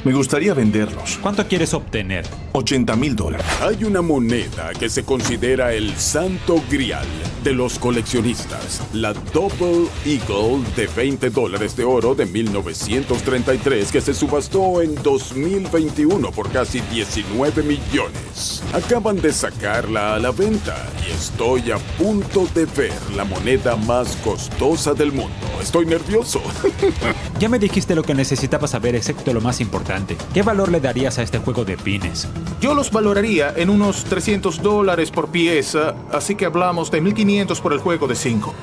Me gustaría venderlos. ¿Cuánto quieres obtener? $80,000. Hay una moneda que se considera el santo grial de los coleccionistas, la Double Eagle de $20 de oro de 1933 que se subastó en 2021 por casi 19 millones. Acaban de sacarla a la venta y estoy a punto de ver la moneda más costosa del mundo. Estoy nervioso. Ya me dijiste lo que necesitaba saber, excepto lo más importante. ¿Qué valor le darías a este juego de pines? Yo los valoraría en unos $300 por pieza, así que hablamos de $1,500 por el juego de 5.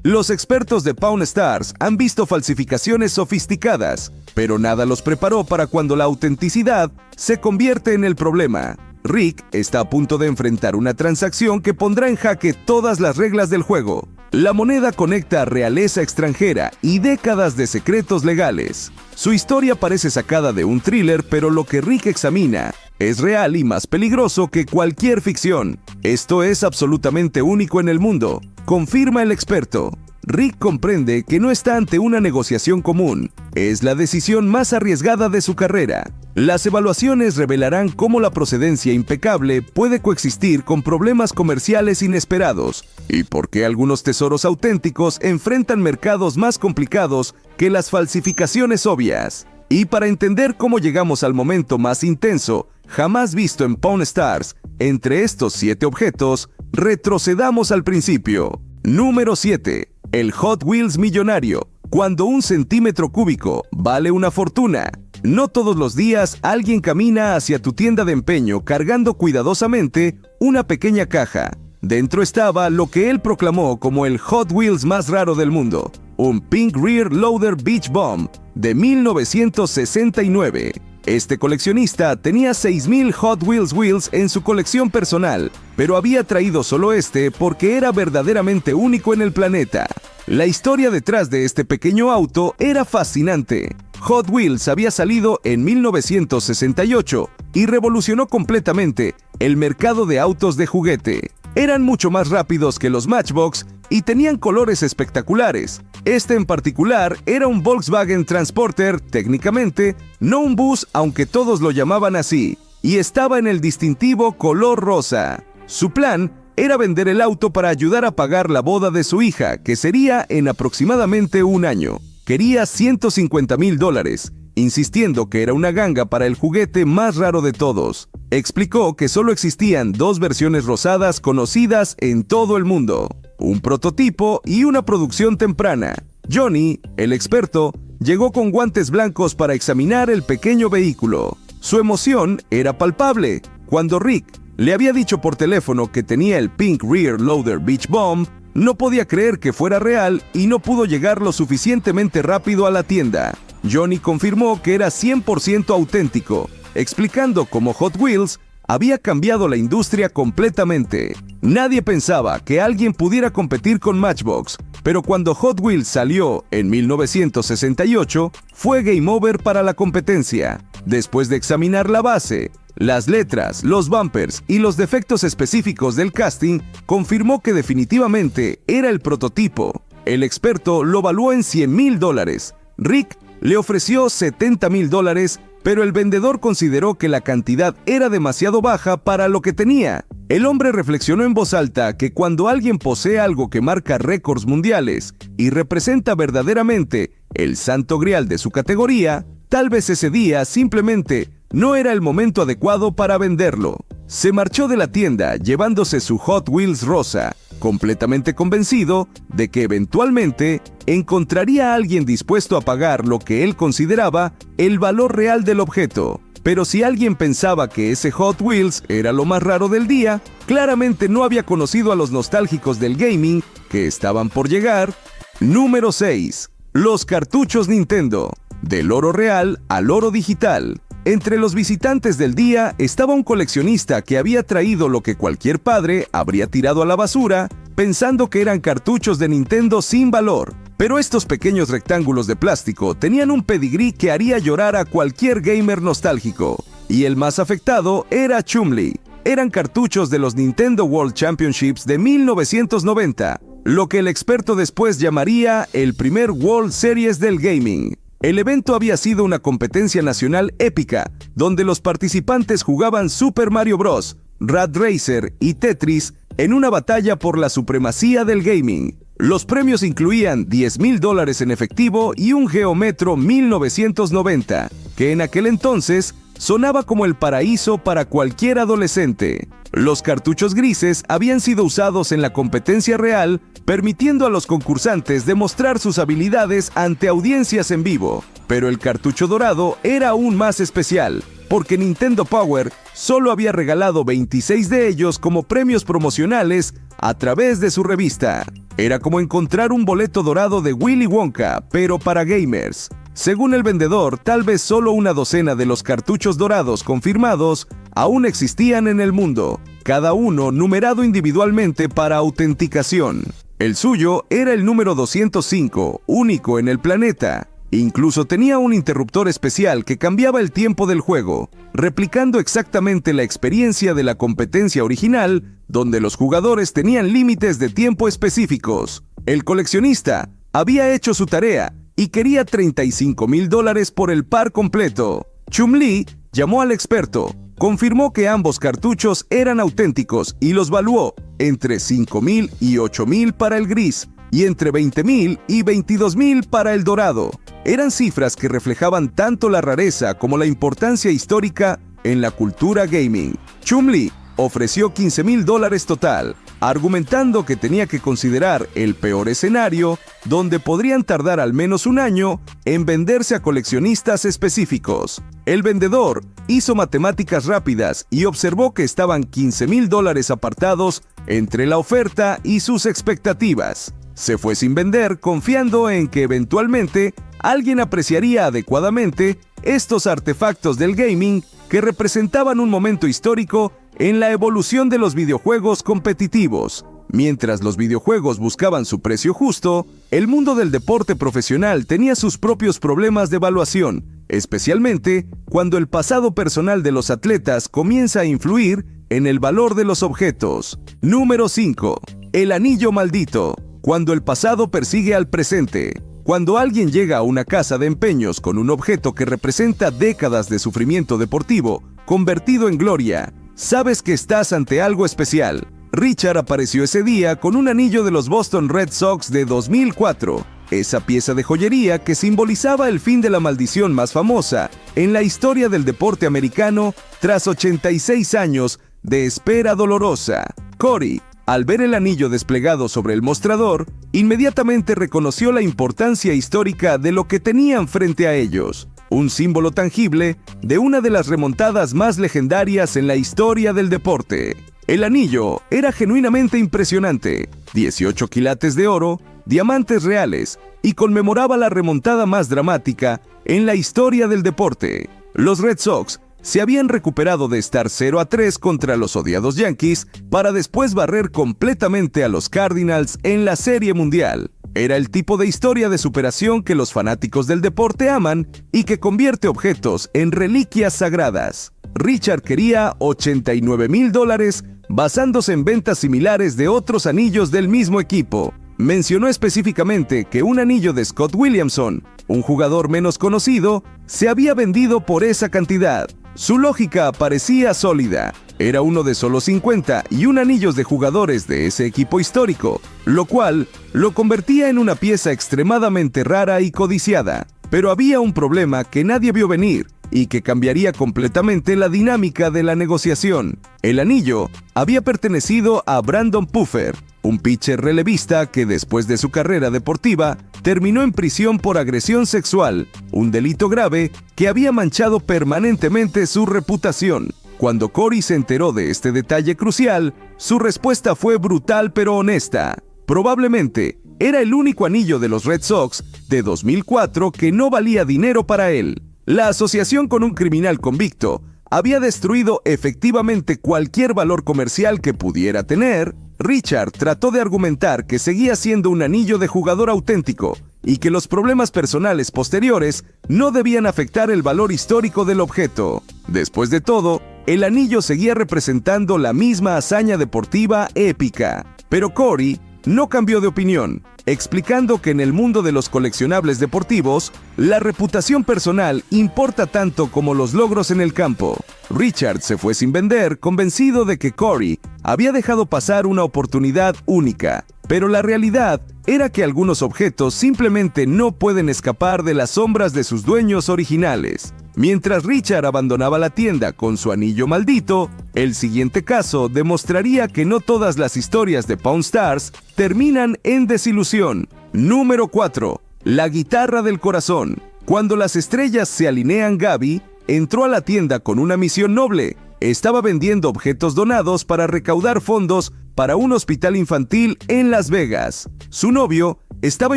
Los expertos de Pawn Stars han visto falsificaciones sofisticadas, pero nada los preparó para cuando la autenticidad se convierte en el problema. Rick está a punto de enfrentar una transacción que pondrá en jaque todas las reglas del juego. La moneda conecta a realeza extranjera y décadas de secretos legales. Su historia parece sacada de un thriller, pero lo que Rick examina es real y más peligroso que cualquier ficción. Esto es absolutamente único en el mundo, confirma el experto. Rick comprende que no está ante una negociación común. Es la decisión más arriesgada de su carrera. Las evaluaciones revelarán cómo la procedencia impecable puede coexistir con problemas comerciales inesperados y por qué algunos tesoros auténticos enfrentan mercados más complicados que las falsificaciones obvias. Y para entender cómo llegamos al momento más intenso jamás visto en Pawn Stars, entre estos 7 objetos, retrocedamos al principio. Número 7. El Hot Wheels millonario. Cuando un centímetro cúbico vale una fortuna. No todos los días alguien camina hacia tu tienda de empeño cargando cuidadosamente una pequeña caja. Dentro estaba lo que él proclamó como el Hot Wheels más raro del mundo, un Pink Rear Loader Beach Bomb de 1969. Este coleccionista tenía 6,000 Hot Wheels en su colección personal, pero había traído solo este porque era verdaderamente único en el planeta. La historia detrás de este pequeño auto era fascinante. Hot Wheels había salido en 1968 y revolucionó completamente el mercado de autos de juguete. Eran mucho más rápidos que los Matchbox y tenían colores espectaculares. Este en particular era un Volkswagen Transporter, técnicamente, no un bus, aunque todos lo llamaban así, y estaba en el distintivo color rosa. Su plan era vender el auto para ayudar a pagar la boda de su hija, que sería en aproximadamente un año. Quería $150,000, insistiendo que era una ganga para el juguete más raro de todos. Explicó que solo existían 2 versiones rosadas conocidas en todo el mundo, un prototipo y una producción temprana. Johnny, el experto, llegó con guantes blancos para examinar el pequeño vehículo. Su emoción era palpable. Cuando Rick le había dicho por teléfono que tenía el Pink Rear Loader Beach Bomb, no podía creer que fuera real y no pudo llegar lo suficientemente rápido a la tienda. Johnny confirmó que era 100% auténtico, explicando cómo Hot Wheels había cambiado la industria completamente. Nadie pensaba que alguien pudiera competir con Matchbox, pero cuando Hot Wheels salió en 1968, fue game over para la competencia. Después de examinar la base, las letras, los bumpers y los defectos específicos del casting, confirmó que definitivamente era el prototipo. El experto lo valuó en $100,000. Rick le ofreció $70,000, pero el vendedor consideró que la cantidad era demasiado baja para lo que tenía. El hombre reflexionó en voz alta que cuando alguien posee algo que marca récords mundiales y representa verdaderamente el santo grial de su categoría, tal vez ese día simplemente no era el momento adecuado para venderlo. Se marchó de la tienda llevándose su Hot Wheels rosa, completamente convencido de que eventualmente encontraría a alguien dispuesto a pagar lo que él consideraba el valor real del objeto. Pero si alguien pensaba que ese Hot Wheels era lo más raro del día, claramente no había conocido a los nostálgicos del gaming que estaban por llegar. Número 6. Los cartuchos Nintendo. Del oro real al oro digital. Entre los visitantes del día estaba un coleccionista que había traído lo que cualquier padre habría tirado a la basura, pensando que eran cartuchos de Nintendo sin valor. Pero estos pequeños rectángulos de plástico tenían un pedigrí que haría llorar a cualquier gamer nostálgico. Y el más afectado era Chumley. Eran cartuchos de los Nintendo World Championships de 1990, lo que el experto después llamaría el primer World Series del gaming. El evento había sido una competencia nacional épica, donde los participantes jugaban Super Mario Bros., Rad Racer y Tetris en una batalla por la supremacía del gaming. Los premios incluían $10,000 en efectivo y un Geometro 1990, que en aquel entonces sonaba como el paraíso para cualquier adolescente. Los cartuchos grises habían sido usados en la competencia real, permitiendo a los concursantes demostrar sus habilidades ante audiencias en vivo. Pero el cartucho dorado era aún más especial, porque Nintendo Power solo había regalado 26 de ellos como premios promocionales a través de su revista. Era como encontrar un boleto dorado de Willy Wonka, pero para gamers. Según el vendedor, tal vez solo una docena de los cartuchos dorados confirmados aún existían en el mundo, cada uno numerado individualmente para autenticación. El suyo era el número 205, único en el planeta. Incluso tenía un interruptor especial que cambiaba el tiempo del juego, replicando exactamente la experiencia de la competencia original, donde los jugadores tenían límites de tiempo específicos. El coleccionista había hecho su tarea y quería $35,000 por el par completo. Chum-Li llamó al experto, confirmó que ambos cartuchos eran auténticos y los valuó entre $5,000 y $8,000 para el gris y entre $20,000 y $22,000 para el dorado. Eran cifras que reflejaban tanto la rareza como la importancia histórica en la cultura gaming. Chum-Li ofreció $15,000 total, argumentando que tenía que considerar el peor escenario, donde podrían tardar al menos un año en venderse a coleccionistas específicos. El vendedor hizo matemáticas rápidas y observó que estaban $15,000 apartados entre la oferta y sus expectativas. Se fue sin vender, confiando en que eventualmente alguien apreciaría adecuadamente estos artefactos del gaming que representaban un momento histórico en la evolución de los videojuegos competitivos. Mientras los videojuegos buscaban su precio justo, el mundo del deporte profesional tenía sus propios problemas de evaluación, especialmente cuando el pasado personal de los atletas comienza a influir en el valor de los objetos. Número 5. El anillo maldito. Cuando el pasado persigue al presente. Cuando alguien llega a una casa de empeños con un objeto que representa décadas de sufrimiento deportivo, convertido en gloria, sabes que estás ante algo especial. Richard apareció ese día con un anillo de los Boston Red Sox de 2004, esa pieza de joyería que simbolizaba el fin de la maldición más famosa en la historia del deporte americano tras 86 años de espera dolorosa. Corey, al ver el anillo desplegado sobre el mostrador, inmediatamente reconoció la importancia histórica de lo que tenían frente a ellos, un símbolo tangible de una de las remontadas más legendarias en la historia del deporte. El anillo era genuinamente impresionante, 18 quilates de oro, diamantes reales, y conmemoraba la remontada más dramática en la historia del deporte. Los Red Sox se habían recuperado de estar 0-3 contra los odiados Yankees para después barrer completamente a los Cardinals en la Serie Mundial. Era el tipo de historia de superación que los fanáticos del deporte aman y que convierte objetos en reliquias sagradas. Richard quería $89,000 basándose en ventas similares de otros anillos del mismo equipo. Mencionó específicamente que un anillo de Scott Williamson, un jugador menos conocido, se había vendido por esa cantidad. Su lógica parecía sólida. Era uno de solo 50 y un anillos de jugadores de ese equipo histórico, lo cual lo convertía en una pieza extremadamente rara y codiciada. Pero había un problema que nadie vio venir y que cambiaría completamente la dinámica de la negociación. El anillo había pertenecido a Brandon Puffer, un pitcher relevista que después de su carrera deportiva terminó en prisión por agresión sexual, un delito grave que había manchado permanentemente su reputación. Cuando Corey se enteró de este detalle crucial, su respuesta fue brutal pero honesta. Probablemente era el único anillo de los Red Sox de 2004 que no valía dinero para él. La asociación con un criminal convicto había destruido efectivamente cualquier valor comercial que pudiera tener. Richard trató de argumentar que seguía siendo un anillo de jugador auténtico y que los problemas personales posteriores no debían afectar el valor histórico del objeto. Después de todo, el anillo seguía representando la misma hazaña deportiva épica. Pero Corey no cambió de opinión, explicando que en el mundo de los coleccionables deportivos, la reputación personal importa tanto como los logros en el campo. Richard se fue sin vender, convencido de que Corey había dejado pasar una oportunidad única, pero la realidad era que algunos objetos simplemente no pueden escapar de las sombras de sus dueños originales. Mientras Richard abandonaba la tienda con su anillo maldito, el siguiente caso demostraría que no todas las historias de Pawn Stars terminan en desilusión. Número 4. La guitarra del corazón. Cuando las estrellas se alinean, Gaby entró a la tienda con una misión noble. Estaba vendiendo objetos donados para recaudar fondos para un hospital infantil en Las Vegas. Su novio estaba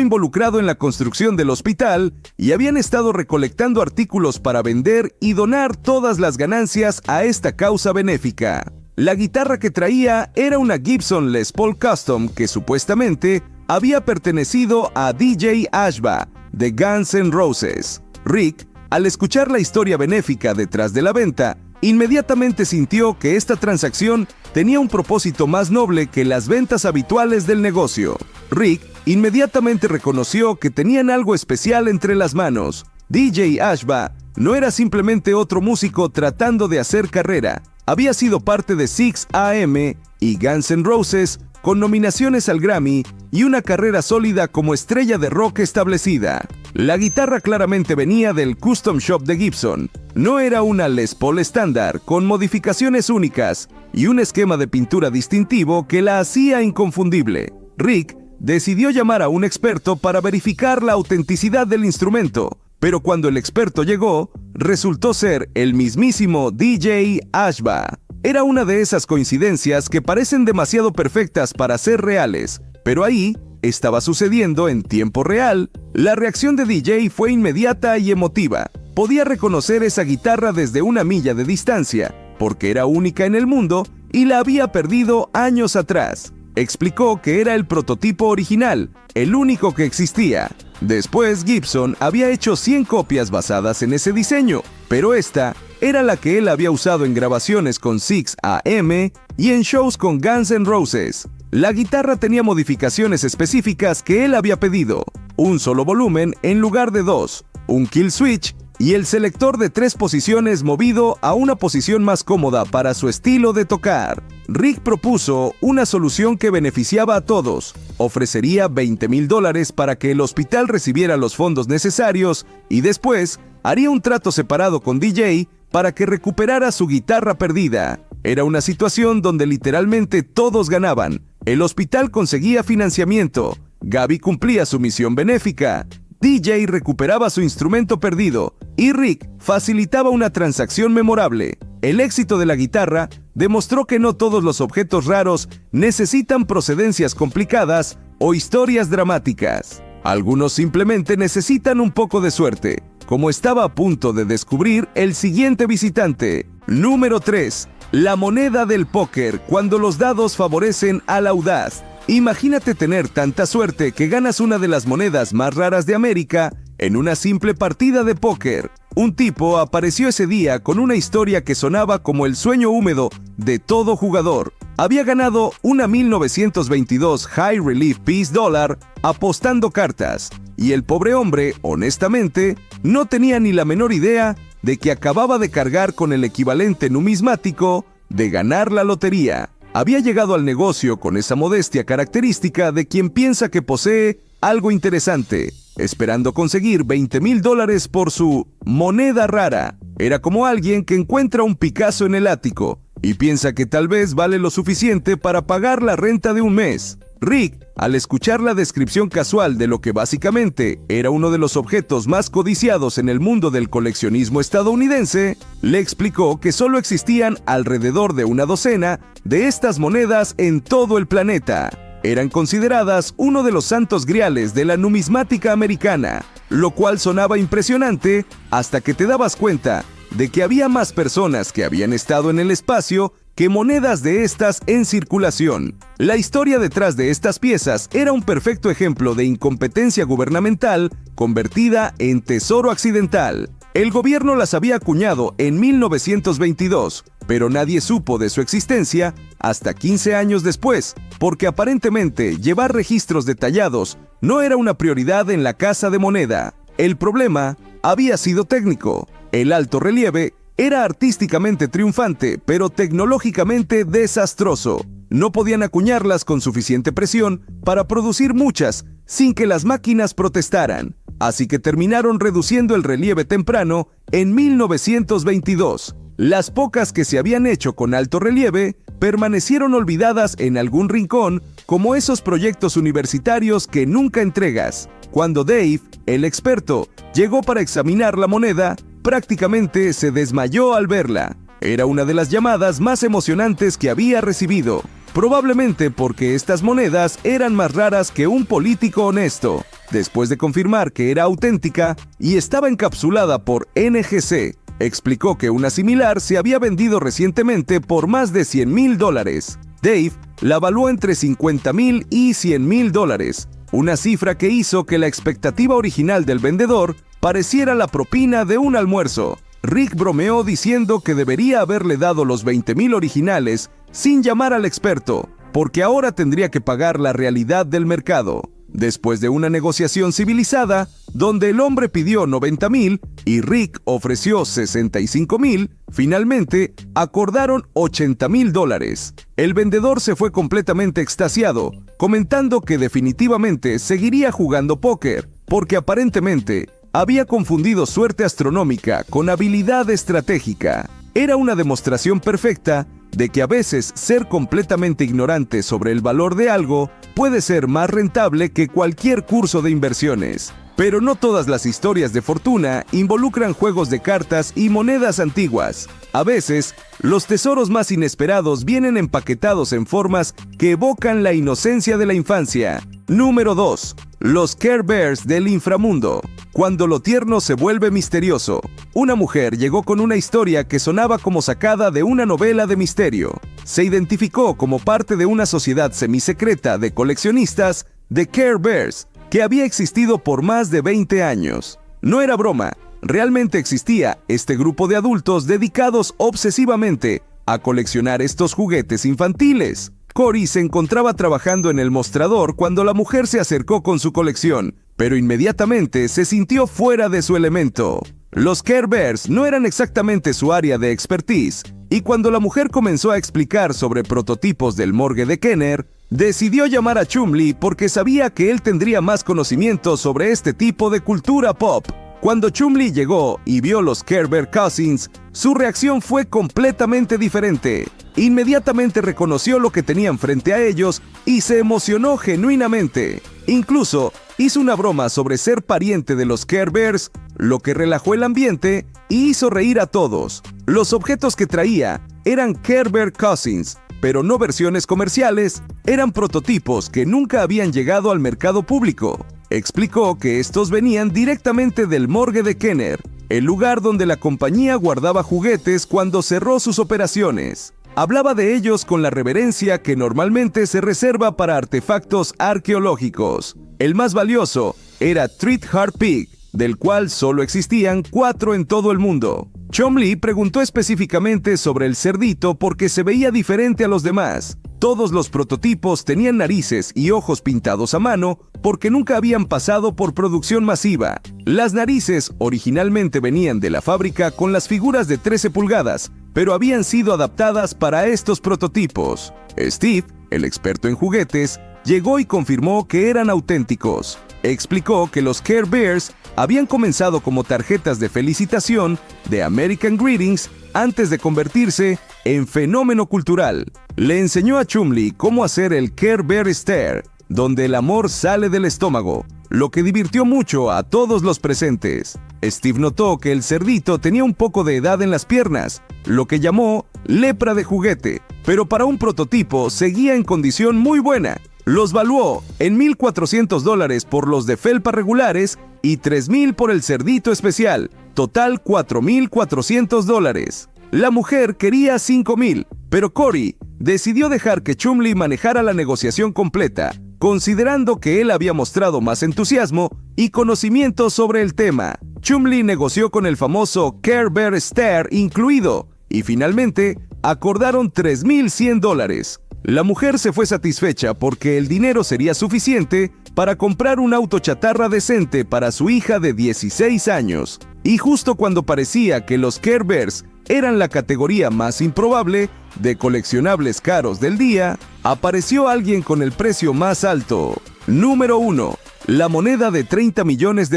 involucrado en la construcción del hospital y habían estado recolectando artículos para vender y donar todas las ganancias a esta causa benéfica. La guitarra que traía era una Gibson Les Paul Custom que supuestamente había pertenecido a DJ Ashba de Guns N' Roses. Rick, al escuchar la historia benéfica detrás de la venta, inmediatamente sintió que esta transacción tenía un propósito más noble que las ventas habituales del negocio. Rick inmediatamente reconoció que tenían algo especial entre las manos. DJ Ashba no era simplemente otro músico tratando de hacer carrera. Había sido parte de 6am y Guns N' Roses con nominaciones al Grammy y una carrera sólida como estrella de rock establecida. La guitarra claramente venía del Custom Shop de Gibson. No era una Les Paul estándar, con modificaciones únicas y un esquema de pintura distintivo que la hacía inconfundible. Rick decidió llamar a un experto para verificar la autenticidad del instrumento, pero cuando el experto llegó, resultó ser el mismísimo DJ Ashba. Era una de esas coincidencias que parecen demasiado perfectas para ser reales, pero ahí estaba sucediendo en tiempo real. La reacción de DJ fue inmediata y emotiva. Podía reconocer esa guitarra desde una milla de distancia, porque era única en el mundo y la había perdido años atrás. Explicó que era el prototipo original, el único que existía. Después, Gibson había hecho 100 copias basadas en ese diseño, pero esta era la que él había usado en grabaciones con 6am y en shows con Guns N' Roses. La guitarra tenía modificaciones específicas que él había pedido: un solo volumen en lugar de 2, un kill switch y el selector de 3 posiciones movido a una posición más cómoda para su estilo de tocar. Rick propuso una solución que beneficiaba a todos. Ofrecería $20,000 para que el hospital recibiera los fondos necesarios y después haría un trato separado con DJ para que recuperara su guitarra perdida. Era una situación donde literalmente todos ganaban. El hospital conseguía financiamiento, Gaby cumplía su misión benéfica, DJ recuperaba su instrumento perdido y Rick facilitaba una transacción memorable. El éxito de la guitarra demostró que no todos los objetos raros necesitan procedencias complicadas o historias dramáticas. Algunos simplemente necesitan un poco de suerte, como estaba a punto de descubrir el siguiente visitante. Número 3. La moneda del póker, cuando los dados favorecen al audaz. Imagínate tener tanta suerte que ganas una de las monedas más raras de América en una simple partida de póker. Un tipo apareció ese día con una historia que sonaba como el sueño húmedo de todo jugador. Había ganado una 1922 High Relief Peace Dollar apostando cartas, y el pobre hombre, honestamente, no tenía ni la menor idea de que acababa de cargar con el equivalente numismático de ganar la lotería. Había llegado al negocio con esa modestia característica de quien piensa que posee algo interesante, esperando conseguir $20,000 por su moneda rara. Era como alguien que encuentra un Picasso en el ático y piensa que tal vez vale lo suficiente para pagar la renta de un mes. Rick, al escuchar la descripción casual de lo que básicamente era uno de los objetos más codiciados en el mundo del coleccionismo estadounidense, le explicó que solo existían alrededor de una docena de estas monedas en todo el planeta. Eran consideradas uno de los santos griales de la numismática americana, lo cual sonaba impresionante hasta que te dabas cuenta de que había más personas que habían estado en el espacio que monedas de estas en circulación. La historia detrás de estas piezas era un perfecto ejemplo de incompetencia gubernamental convertida en tesoro accidental. El gobierno las había acuñado en 1922, pero nadie supo de su existencia hasta 15 años después, porque aparentemente llevar registros detallados no era una prioridad en la casa de moneda. El problema había sido técnico. El alto relieve era artísticamente triunfante, pero tecnológicamente desastroso. No podían acuñarlas con suficiente presión para producir muchas sin que las máquinas protestaran, así que terminaron reduciendo el relieve temprano en 1922. Las pocas que se habían hecho con alto relieve permanecieron olvidadas en algún rincón, como esos proyectos universitarios que nunca entregas. Cuando Dave, el experto, llegó para examinar la moneda, prácticamente se desmayó al verla. Era una de las llamadas más emocionantes que había recibido, probablemente porque estas monedas eran más raras que un político honesto. Después de confirmar que era auténtica y estaba encapsulada por NGC, explicó que una similar se había vendido recientemente por más de $100,000. Dave la evaluó entre $50,000 y $100,000, una cifra que hizo que la expectativa original del vendedor pareciera la propina de un almuerzo. Rick bromeó diciendo que debería haberle dado los $20,000 originales sin llamar al experto, porque ahora tendría que pagar la realidad del mercado. Después de una negociación civilizada, donde el hombre pidió $90,000 y Rick ofreció $65,000, finalmente acordaron $80,000. El vendedor se fue completamente extasiado, comentando que definitivamente seguiría jugando póker, porque aparentemente había confundido suerte astronómica con habilidad estratégica. Era una demostración perfecta de que a veces ser completamente ignorante sobre el valor de algo puede ser más rentable que cualquier curso de inversiones. Pero no todas las historias de fortuna involucran juegos de cartas y monedas antiguas. A veces, los tesoros más inesperados vienen empaquetados en formas que evocan la inocencia de la infancia. Número 2. Los Care Bears del inframundo. Cuando lo tierno se vuelve misterioso. Una mujer llegó con una historia que sonaba como sacada de una novela de misterio. Se identificó como parte de una sociedad semisecreta de coleccionistas de Care Bears que había existido por más de 20 años. No era broma, realmente existía este grupo de adultos dedicados obsesivamente a coleccionar estos juguetes infantiles. Cory se encontraba trabajando en el mostrador cuando la mujer se acercó con su colección, pero inmediatamente se sintió fuera de su elemento. Los Care Bears no eran exactamente su área de expertise, y cuando la mujer comenzó a explicar sobre prototipos del morgue de Kenner, decidió llamar a Chumlee porque sabía que él tendría más conocimiento sobre este tipo de cultura pop. Cuando Chumlee llegó y vio los Care Bear Cousins, su reacción fue completamente diferente. Inmediatamente reconoció lo que tenían frente a ellos y se emocionó genuinamente. Incluso hizo una broma sobre ser pariente de los Care Bears, lo que relajó el ambiente y hizo reír a todos. Los objetos que traía eran Care Bear Cousins, pero no versiones comerciales, eran prototipos que nunca habían llegado al mercado público. Explicó que estos venían directamente del morgue de Kenner, el lugar donde la compañía guardaba juguetes cuando cerró sus operaciones. Hablaba de ellos con la reverencia que normalmente se reserva para artefactos arqueológicos. El más valioso era Treat Heart Pig, del cual solo existían 4 en todo el mundo. Chumlee preguntó específicamente sobre el cerdito porque se veía diferente a los demás. Todos los prototipos tenían narices y ojos pintados a mano porque nunca habían pasado por producción masiva. Las narices originalmente venían de la fábrica con las figuras de 13 pulgadas, pero habían sido adaptadas para estos prototipos. Steve, el experto en juguetes, llegó y confirmó que eran auténticos. Explicó que los Care Bears habían comenzado como tarjetas de felicitación de American Greetings antes de convertirse en fenómeno cultural. Le enseñó a Chumlee cómo hacer el Care Bear Stare, donde el amor sale del estómago, lo que divirtió mucho a todos los presentes. Steve notó que el cerdito tenía un poco de edad en las piernas, lo que llamó lepra de juguete, pero para un prototipo seguía en condición muy buena. Los valuó en $1,400 por los de felpa regulares y $3,000 por el cerdito especial, total $4,400. La mujer quería $5,000, pero Cory decidió dejar que Chumlee manejara la negociación completa, considerando que él había mostrado más entusiasmo y conocimiento sobre el tema. Chumlee negoció con el famoso Care Bear Stare incluido, y finalmente acordaron $3,100. La mujer se fue satisfecha porque el dinero sería suficiente para comprar un auto chatarra decente para su hija de 16 años. Y justo cuando parecía que los Care Bears eran la categoría más improbable de coleccionables caros del día, apareció alguien con el precio más alto. Número 1. La moneda de $30 millones.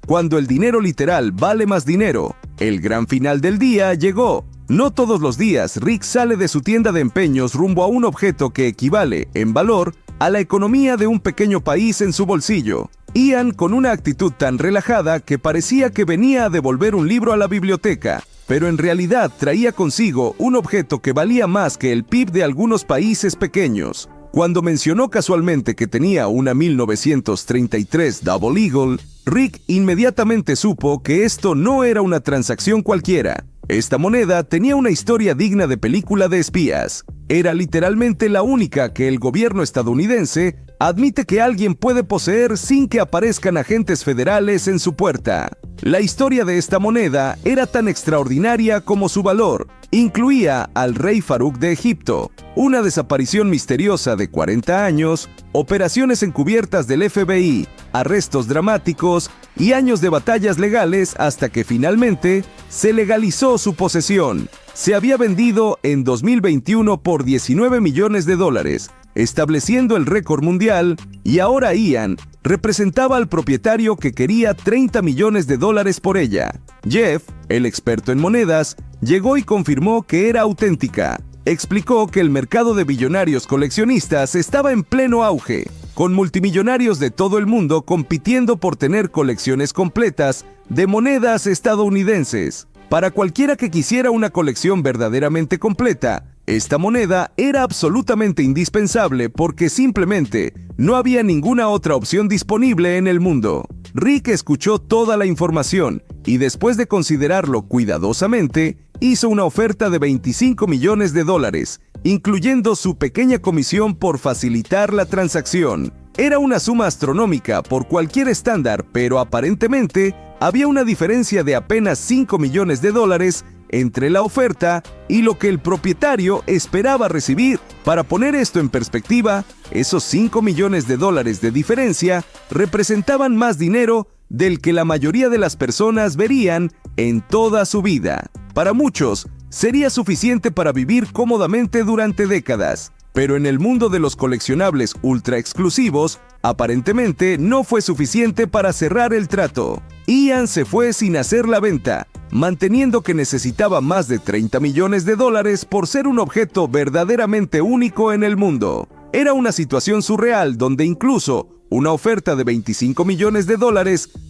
Cuando el dinero literal vale más dinero, el gran final del día llegó. No todos los días Rick sale de su tienda de empeños rumbo a un objeto que equivale, en valor, a la economía de un pequeño país en su bolsillo. Ian con una actitud tan relajada que parecía que venía a devolver un libro a la biblioteca, pero en realidad traía consigo un objeto que valía más que el PIB de algunos países pequeños. Cuando mencionó casualmente que tenía una 1933 Double Eagle, Rick inmediatamente supo que esto no era una transacción cualquiera. Esta moneda tenía una historia digna de película de espías. Era literalmente la única que el gobierno estadounidense admite que alguien puede poseer sin que aparezcan agentes federales en su puerta. La historia de esta moneda era tan extraordinaria como su valor. Incluía al rey Farouk de Egipto, una desaparición misteriosa de 40 años, operaciones encubiertas del FBI, arrestos dramáticos y años de batallas legales hasta que finalmente se legalizó su posesión. Se había vendido en 2021 por $19 millones, estableciendo el récord mundial, y ahora Ian representaba al propietario que quería $30 millones por ella. Jeff, el experto en monedas, llegó y confirmó que era auténtica. Explicó que el mercado de billonarios coleccionistas estaba en pleno auge, con multimillonarios de todo el mundo compitiendo por tener colecciones completas de monedas estadounidenses. Para cualquiera que quisiera una colección verdaderamente completa, esta moneda era absolutamente indispensable porque simplemente no había ninguna otra opción disponible en el mundo. Rick escuchó toda la información y después de considerarlo cuidadosamente, hizo una oferta de $25 millones, incluyendo su pequeña comisión por facilitar la transacción. Era una suma astronómica por cualquier estándar, pero aparentemente había una diferencia de apenas $5 millones entre la oferta y lo que el propietario esperaba recibir. Para poner esto en perspectiva, esos $5 millones de diferencia representaban más dinero del que la mayoría de las personas verían en toda su vida. Para muchos, sería suficiente para vivir cómodamente durante décadas, pero en el mundo de los coleccionables ultra exclusivos, aparentemente no fue suficiente para cerrar el trato. Ian se fue sin hacer la venta, manteniendo que necesitaba más de $30 millones por ser un objeto verdaderamente único en el mundo. Era una situación surreal donde incluso una oferta de $25 millones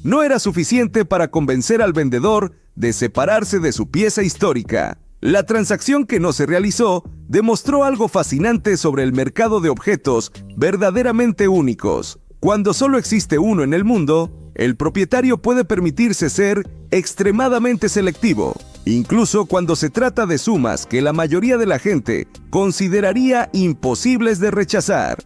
no era suficiente para convencer al vendedor de separarse de su pieza histórica. La transacción que no se realizó demostró algo fascinante sobre el mercado de objetos verdaderamente únicos. Cuando solo existe uno en el mundo, el propietario puede permitirse ser extremadamente selectivo, incluso cuando se trata de sumas que la mayoría de la gente consideraría imposibles de rechazar.